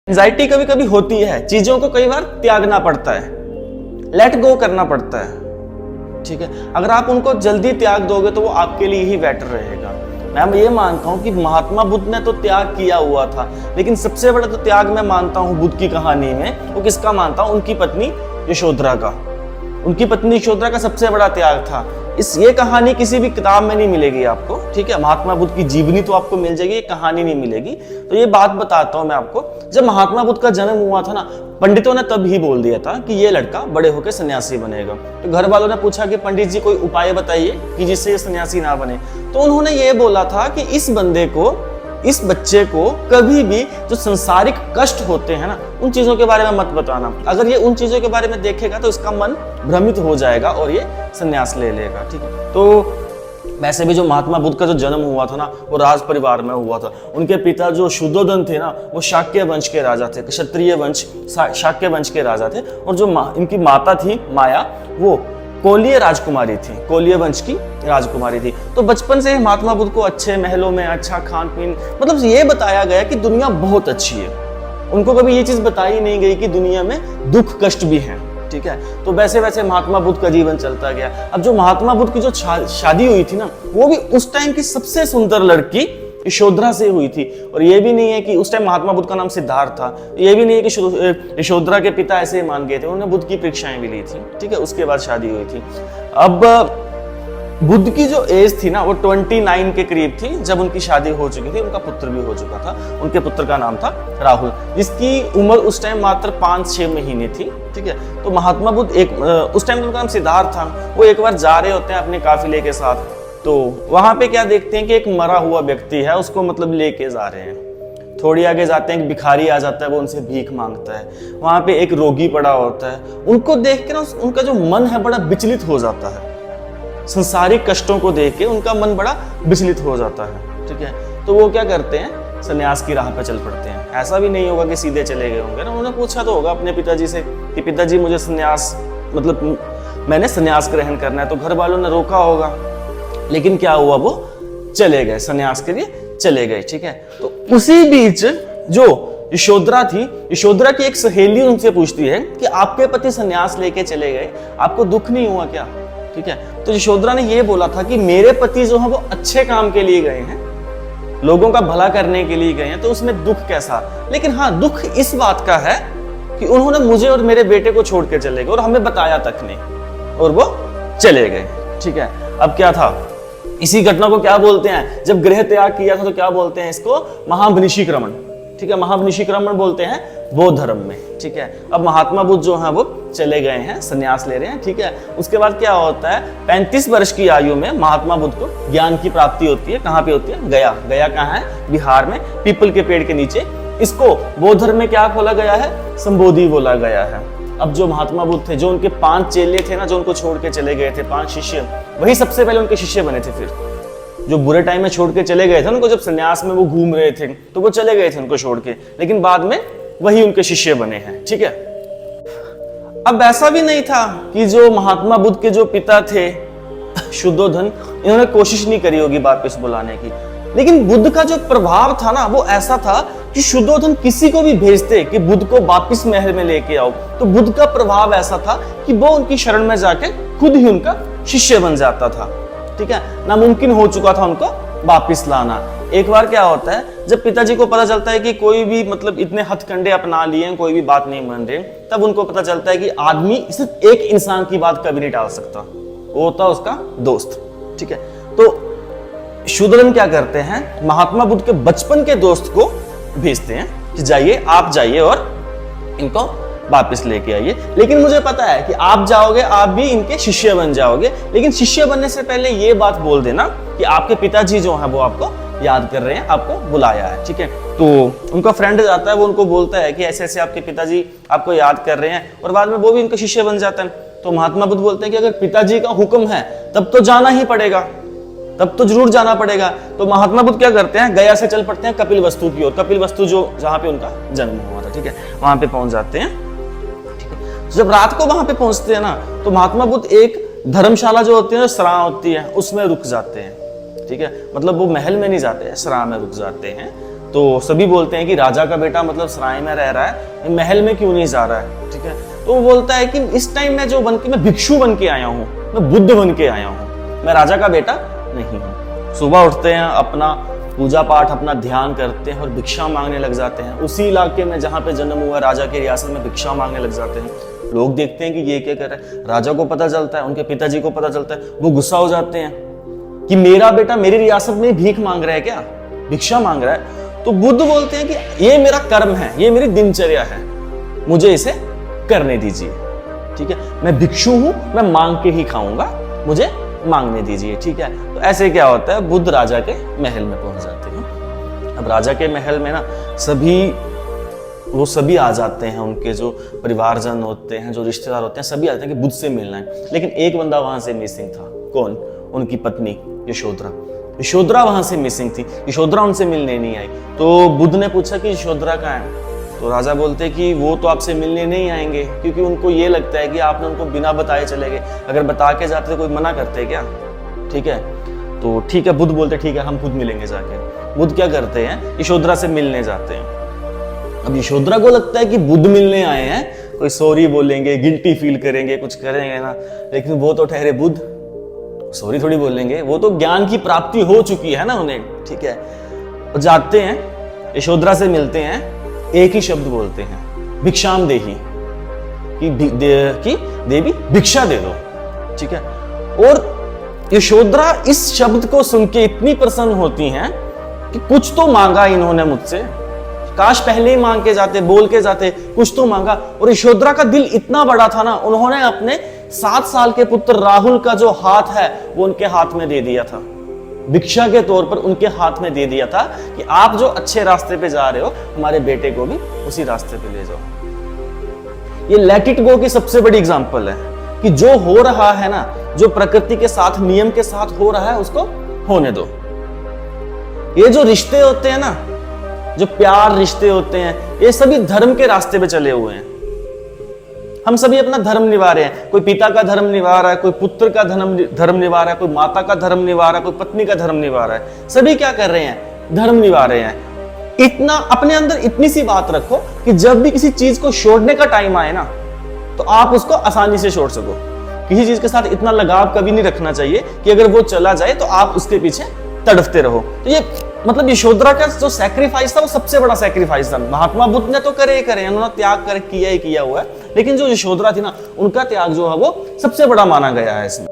Anxiety कभी कभी होती है, चीजों को कई बार त्यागना पड़ता है, लेट गो करना पड़ता है। ठीक है, अगर आप उनको जल्दी त्याग दोगे तो वो आपके लिए ही बेटर रहेगा। मैं ये मानता हूँ कि महात्मा बुद्ध ने तो त्याग किया हुआ था, लेकिन सबसे बड़ा तो त्याग मैं मानता हूँ बुद्ध की कहानी में, वो किसका मानता हूँ? उनकी पत्नी यशोधरा का। उनकी पत्नी यशोधरा का सबसे बड़ा त्याग था। ये कहानी किसी भी किताब में नहीं मिलेगी आपको, ठीक है। महात्मा बुद्ध की जीवनी तो आपको मिल जाएगी, ये कहानी नहीं मिलेगी। तो ये बात बताता हूं मैं आपको, जब महात्मा बुद्ध का जन्म हुआ था ना, पंडितों ने तब ही बोल दिया था कि ये लड़का बड़े होकर सन्यासी बनेगा। तो घर वालों ने पूछा कि पंडित जी कोई उपाय बताइए कि जिससे ये सन्यासी ना बने। तो उन्होंने ये बोला था कि इस बच्चे को कभी भी जो संसारिक कष्ट होते हैं ना, उन चीजों के बारे में मत बताना। अगर ये उन चीजों के बारे में देखेगा तो इसका मन भ्रमित हो जाएगा और ये संन्यास ले लेगा। ठीक है, तो वैसे भी जो महात्मा बुद्ध का जो जन्म हुआ था ना, वो राज परिवार में हुआ था। उनके पिता जो शुद्धोधन थे ना, वो शाक्य वंश के राजा थे, क्षत्रिय वंश शाक्य वंश के राजा थे। और जो इनकी माता थी माया, वो कोलीय राजकुमारी थी, कोलीय वंश की राजकुमारी थी। तो बचपन से महात्मा बुद्ध को अच्छे महलों में अच्छा खान पीन, मतलब ये बताया गया कि दुनिया बहुत अच्छी है। उनको कभी ये चीज बताई नहीं गई कि दुनिया में दुख कष्ट भी हैं। ठीक है, तो वैसे वैसे महात्मा बुद्ध का जीवन चलता गया। अब जो महात्मा बुद्ध की जो शादी हुई थी ना, वो भी उस टाइम की सबसे सुंदर लड़की यशोधरा से हुई थी। और ये भी नहीं है कि उस टाइम महात्मा बुद्ध का नाम सिद्धार्थ था, ये भी नहीं है कि यशोधरा के पिता ऐसे ही मान गए थे, उन्होंने बुद्ध की परीक्षाएं भी ली थी। ठीक है, उसके बाद शादी हुई थी। अब बुद्ध की जो एज थी ना, वो 29 के करीब थी जब उनकी शादी हो चुकी थी। उनका पुत्र भी हो चुका था। उनके पुत्र का नाम था राहुल, जिसकी उम्र उस टाइम मात्र 5-6 महीने थी। ठीक है, तो महात्मा बुद्ध उस टाइम उनका नाम सिद्धार्थ था। वो एक बार जा रहे होते हैं अपने काफिले के साथ, तो वहां पे क्या देखते हैं कि एक मरा हुआ व्यक्ति है, उसको मतलब लेके जा रहे हैं। थोड़ी आगे जाते हैं, एक भिखारी आ जाता है, वो उनसे भीख मांगता है। वहां पे एक रोगी पड़ा होता है। उनको देख के ना उनका जो मन है बड़ा विचलित हो जाता है। संसारिक कष्टों को देख के उनका मन बड़ा विचलित हो जाता है। ठीक है, तो वो क्या करते हैं, सन्यास की राह पे चल पड़ते हैं। ऐसा भी नहीं होगा कि सीधे चले गए होंगे ना, उन्होंने पूछा तो होगा अपने पिताजी से कि पिताजी मुझे सन्यास, मतलब मैंने सन्यास ग्रहण करना है। तो घर वालों ने रोका होगा, लेकिन क्या हुआ, वो चले गए, सन्यास के लिए चले गए। ठीक है, तो उसी बीच जो यशोधरा थी, यशोधरा की एक सहेली उनसे पूछती है कि आपके पति सन्यास लेके चले गए, आपको दुख नहीं हुआ क्या? ठीक है, तो यशोधरा ने ये बोला था कि मेरे पति जो है वो अच्छे काम के लिए गए हैं, लोगों का भला करने के लिए गए हैं, तो उसमें दुख कैसा? लेकिन हाँ, दुख इस बात का है कि उन्होंने मुझे और मेरे बेटे को छोड़ के चले गए और हमें बताया तक नहीं, और वो चले गए। ठीक है, अब क्या था, इसी घटना को क्या बोलते हैं, जब गृह त्याग किया था तो क्या बोलते हैं इसको? महावनिशीक्रमण। ठीक है, महावनिशीक्रमण बोलते हैं बौद्ध धर्म में। ठीक है, अब महात्मा बुद्ध जो है वो चले गए हैं, संन्यास ले रहे हैं। ठीक है, उसके बाद क्या होता है, 35 वर्ष की आयु में महात्मा बुद्ध को ज्ञान की प्राप्ति होती है। कहाँ पे होती है? गया। गया कहाँ है? बिहार में, पीपल के पेड़ के नीचे। इसको बौद्ध धर्म में क्या बोला गया है? संबोधि बोला गया है। अब जो महात्मा बुद्ध थे, जो उनके 5 चेले थे ना, जो उनको छोड़ के चले गए थे, 5 शिष्य, वही सबसे पहले उनके शिष्य बने थे। फिर जो बुरे टाइम में छोड़ के चले गए थे उनको, जब संन्यास में वो घूम रहे थे तो वो चले गए थे उनको छोड़ के, लेकिन बाद में वही उनके शिष्य बने हैं। ठीक है, अब ऐसा भी नहीं था कि जो महात्मा बुद्ध के जो पिता थे शुद्धोधन, इन्होंने कोशिश नहीं करी होगी वापस बुलाने की। लेकिन बुद्ध का जो प्रभाव था ना, वो ऐसा था कि शुद्धोधन किसी को भी भेजते कि बुद्ध को वापस महल में लेके आओ, तो बुद्ध का प्रभाव ऐसा था कि वो उनकी शरण में जाके खुद ही उनका शिष्य बन जाता था। ठीक है, नामुमकिन हो चुका था उनको वापस लाना। एक बार क्या होता है, जब पिताजी को पता चलता है कि कोई भी, मतलब इतने हथकंडे अपना लिए, कोई भी बात नहीं मान रहे, तब उनको पता चलता है कि आदमी सिर्फ एक इंसान की बात कभी नहीं टाल सकता, वो होता उसका दोस्त। ठीक है, तो शुद्धोधन क्या करते हैं, महात्मा बुद्ध के बचपन के दोस्त को भेजते हैं कि जाइए, आप जाइए और इनको वापस लेके आइए। लेकिन मुझे पता है कि आप जाओगे, आप भी इनके शिष्य बन जाओगे, लेकिन शिष्य बनने से पहले ये बात बोल देना कि आपके पिताजी जो है वो आपको याद कर रहे हैं, आपको बुलाया है। ठीक है, तो उनका फ्रेंड जाता है, वो उनको बोलता है कि ऐसे ऐसे आपके पिताजी आपको याद कर रहे हैं, और बाद में वो भी उनके शिष्य बन जाते हैं। तो महात्मा बुद्ध बोलते हैं कि अगर पिताजी का हुक्म है तब तो जाना ही पड़ेगा, तब तो जरूर जाना पड़ेगा। तो महात्मा बुद्ध क्या करते हैं, गया से चल पड़ते हैं कपिल वस्तु की ओर। कपिल वस्तु जो जहां पे उनका जन्म हुआ था, ठीक है, वहां पे पहुंच जाते हैं। ठीक है, जब रात को वहां पे पहुंचते हैं ना, तो महात्मा बुद्ध एक धर्मशाला जो होती है, जो सराह होती है, उसमें रुक जाते हैं। ठीक है, मतलब वो महल में नहीं जाते हैं, सराह में रुक जाते हैं। तो सभी बोलते हैं कि राजा का बेटा मतलब सराय में रह रहा है, महल में क्यों नहीं जा रहा है, ठीक है। तो वो बोलता है कि इस टाइम में जो बन के मैं भिक्षु बन के आया हूँ, मैं बुद्ध बन के आया हूँ, मैं राजा का बेटा नहीं हूँ। सुबह उठते हैं, अपना पूजा पाठ अपना ध्यान करते हैं और भिक्षा मांगने लग जाते हैं। उसी इलाके में जहाँ पे जन्म हुआ राजा के रियासत में भिक्षा मांगने लग जाते हैं। लोग देखते हैं कि ये क्या कर रहा है, राजा को पता चलता है, उनके पिताजी को पता चलता है, वो गुस्सा हो जाते हैं कि मेरा बेटा मेरी रियासत में भीख मांग रहा है, क्या भिक्षा मांग रहा है। तो बुद्ध बोलते हैं कि ये मेरा कर्म है, ये मेरी दिनचर्या है, मुझे इसे करने दीजिए, ठीक है। मैं भिक्षु हूं, मैं मांग के ही खाऊंगा, मुझे मांगने दीजिए, ठीक है। तो ऐसे क्या होता है, बुद्ध राजा के महल में पहुंच जाते हैं। अब राजा के महल में ना सभी आ जाते हैं, उनके जो परिवारजन होते हैं, जो रिश्तेदार होते हैं, सभी आते हैं कि बुद्ध से मिलना है। लेकिन एक बंदा वहां से मिसिंग था। कौन? उनकी पत्नी यशोधरा। यशोधरा वहां से मिसिंग थी, यशोधरा उनसे मिलने नहीं आई। तो बुद्ध ने पूछा कि यशोधरा कहाँ है? तो राजा बोलते कि वो तो आपसे मिलने नहीं आएंगे, क्योंकि उनको ये लगता है कि आपने उनको बिना बताए चले गए, अगर बता के जाते तो कोई मना करते क्या, ठीक है। तो ठीक है, बुद्ध बोलते ठीक है हम खुद मिलेंगे जाके। बुद्ध क्या करते हैं, यशोधरा से मिलने जाते हैं। अब यशोधरा को लगता है कि बुद्ध मिलने आए हैं, कोई सॉरी बोलेंगे, गिल्टी फील करेंगे, कुछ करेंगे ना, लेकिन वो तो ठहरे बुद्ध, सॉरी थोड़ी बोलेंगे, वो तो ज्ञान की प्राप्ति हो चुकी है ना उन्हें, ठीक है। और जाते हैं, यशोधरा से मिलते हैं, एक ही शब्द बोलते हैं, भिक्षाम देही, कि देवी भिक्षा दे दो, ठीक है। और यशोधरा इस शब्द को सुन के इतनी प्रसन्न होती हैं कि कुछ तो मांगा इन्होंने मुझसे, काश पहले ही मांग के जाते, बोल के जाते, कुछ तो मांगा। और यशोधरा का दिल इतना बड़ा था ना, उन्होंने अपने 7 साल के पुत्र राहुल का जो हाथ है वो उनके हाथ में दे दिया था, भिक्षा के तौर पर उनके हाथ में दे दिया था कि आप जो अच्छे रास्ते पे जा रहे हो, हमारे बेटे को भी उसी रास्ते पे ले जाओ। ये लेट इट गो की सबसे बड़ी एग्जांपल है कि जो हो रहा है ना, जो प्रकृति के साथ, नियम के साथ हो रहा है, उसको होने दो। ये जो रिश्ते होते हैं ना, जो प्यार रिश्ते होते हैं, ये सभी धर्म के रास्ते पे चले हुए हैं। हम सभी अपना धर्म निभा रहे हैं, कोई पिता का धर्म निभा रहा है, कोई पुत्र का धर्म निभा रहा है, कोई माता का धर्म निभा रहा है, कोई पत्नी का धर्म निभा रहा है। सभी क्या कर रहे हैं, धर्म निभा रहे हैं। इतना अपने अंदर इतनी सी बात रखो कि जब भी किसी चीज को छोड़ने का टाइम आए ना, तो आप उसको आसानी से छोड़ सको। किसी चीज के साथ इतना लगाव कभी नहीं रखना चाहिए कि अगर वो चला जाए तो आप उसके पीछे तड़फते रहो। तो ये मतलब यशोधरा का जो सैक्रिफाइस था वो सबसे बड़ा सैक्रिफाइस था। महात्मा बुद्ध ने तो करे ही करे, उन्होंने त्याग कर किया ही किया हुआ है, लेकिन जो यशोधरा थी ना, उनका त्याग जो है वो सबसे बड़ा माना गया है इसमें।